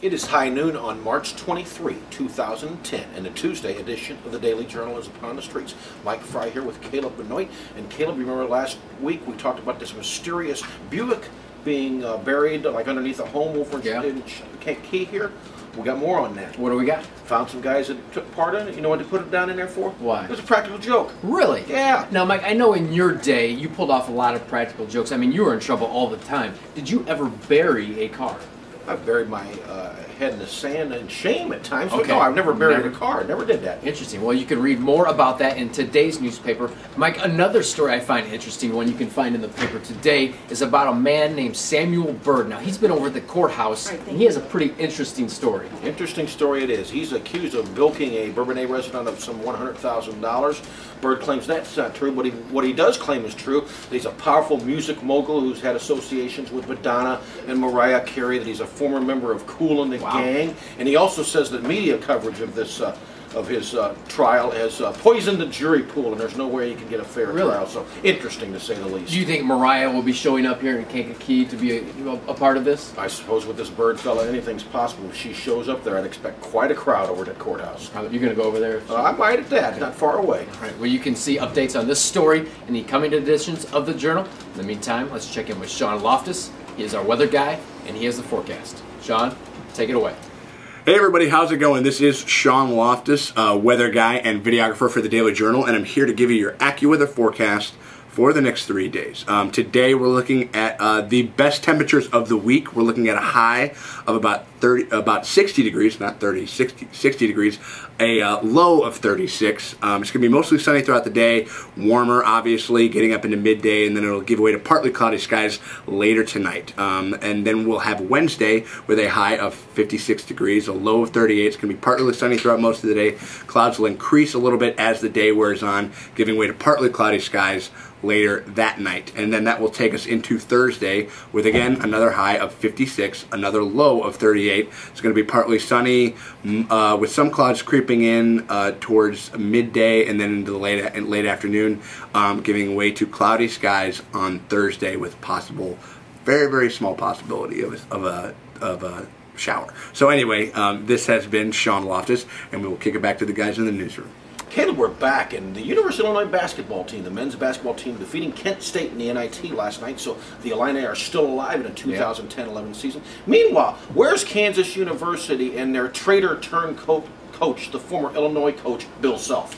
It is high noon on March 23, 2010, and the Tuesday edition of the Daily Journal is upon the streets. Mike Frey here with Caleb Benoit. And Caleb, you remember last week we talked about this mysterious Buick being buried like underneath a home over in Key here. We got more on that. What do we got? Found some guys that took part in it. You know what they put it down in there for? Why? It was a practical joke. Really? Yeah. Now, Mike, I know in your day you pulled off a lot of practical jokes. I mean, you were in trouble all the time. Did you ever bury a car? I've buried my head in the sand and shame at times, but no, I've never buried a car. Never did that. Interesting. Well, you can read more about that in today's newspaper. Mike, another story I find interesting, one you can find in the paper today, is about a man named Samuel Bird. Now, he's been over at the courthouse, and he has a pretty interesting story. Interesting story it is. He's accused of bilking a Bourbonnais resident of some $100,000. Bird claims that's not true, but what he does claim is true. That he's a powerful music mogul who's had associations with Madonna and Mariah Carey, that he's a former member of Kool and the Gang, and he also says that media coverage of this of his trial has poisoned the jury pool, and there's no way he can get a fair trial. So interesting to say the least. Do you think Mariah will be showing up here in Kankakee to be a part of this? I suppose with this Bird fella, anything's possible. If she shows up there, I'd expect quite a crowd over at the courthouse. You're going to go over there? I might at that, not far away. All right, well, you can see updates on this story in the coming editions of the Journal. In the meantime, let's check in with Sean Loftus. He is our weather guy, and he has the forecast. Sean, take it away. Hey everybody, how's it going? This is Sean Loftus, weather guy and videographer for the Daily Journal, and I'm here to give you your AccuWeather forecast for the next 3 days. Today we're looking at the best temperatures of the week. We're looking at a high of about 60 degrees, not 30, 60 degrees, a low of 36. It's going to be mostly sunny throughout the day, warmer obviously, getting up into midday, and then it'll give way to partly cloudy skies later tonight. And then we'll have Wednesday with a high of 56 degrees, a low of 38. It's going to be partly sunny throughout most of the day. Clouds will increase a little bit as the day wears on, giving way to partly cloudy skies later that night. And then that will take us into Thursday with, again, another high of 56, another low of 38. It's going to be partly sunny with some clouds creeping in towards midday and then into the late afternoon, giving way to cloudy skies on Thursday with possible, very, very small possibility of a shower. So anyway, this has been Sean Loftus, and we will kick it back to the guys in the newsroom. Caleb, we're back, and the University of Illinois basketball team, the men's basketball team, defeating Kent State in the NIT last night, so the Illini are still alive in the 2010-11 season. Meanwhile, where's Kansas University and their traitor-turned-coach, the former Illinois coach, Bill Self?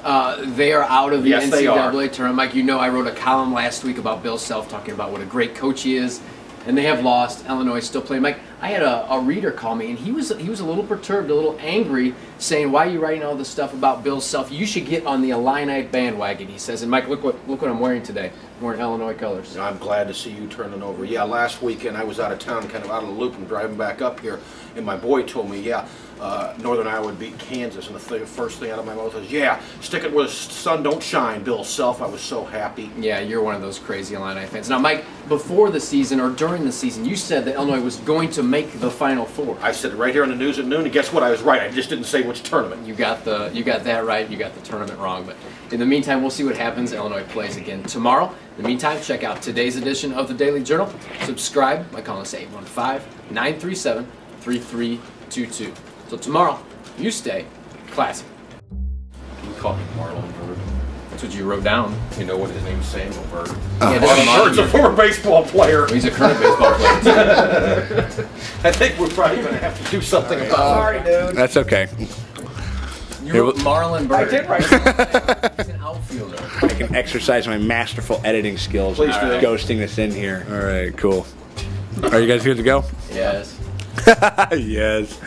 They are out of the NCAA tournament. Mike, you know I wrote a column last week about Bill Self talking about what a great coach he is, and they have lost. Illinois is still playing. Mike, I had a reader call me, and he was a little perturbed, a little angry, saying, "Why are you writing all this stuff about Bill Self? You should get on the Illini bandwagon," he says. And Mike, look what I'm wearing today. I'm wearing Illinois colors. I'm glad to see you turning over. Yeah, last weekend I was out of town, kind of out of the loop, and driving back up here, and my boy told me, Northern Iowa would beat Kansas, and the first thing out of my mouth was, yeah, stick it where the sun don't shine, Bill Self. I was so happy. Yeah, you're one of those crazy Illini fans. Now, Mike, before the season or during the season, you said that Illinois was going to make the Final Four. I said it right here on the news at noon, and guess what? I was right. I just didn't say which tournament. You got that right. You got the tournament wrong. But in the meantime, we'll see what happens. Illinois plays again tomorrow. In the meantime, check out today's edition of the Daily Journal. Subscribe by calling us 815-937-3322. So tomorrow, you stay classy. You call me Marlon Bird. That's what you wrote down. You know what his name's, Samuel Bird. Yeah, Bird's a former baseball player. Well, he's a current baseball player, too. I think we're probably going to have to do something about it. Sorry, dude. That's okay. You wrote Marlon Bird. I did write it. He's an outfielder. I can exercise my masterful editing skills. Please do. Ghosting this in here. All right, cool. Are you guys good to go? Yes. Yes.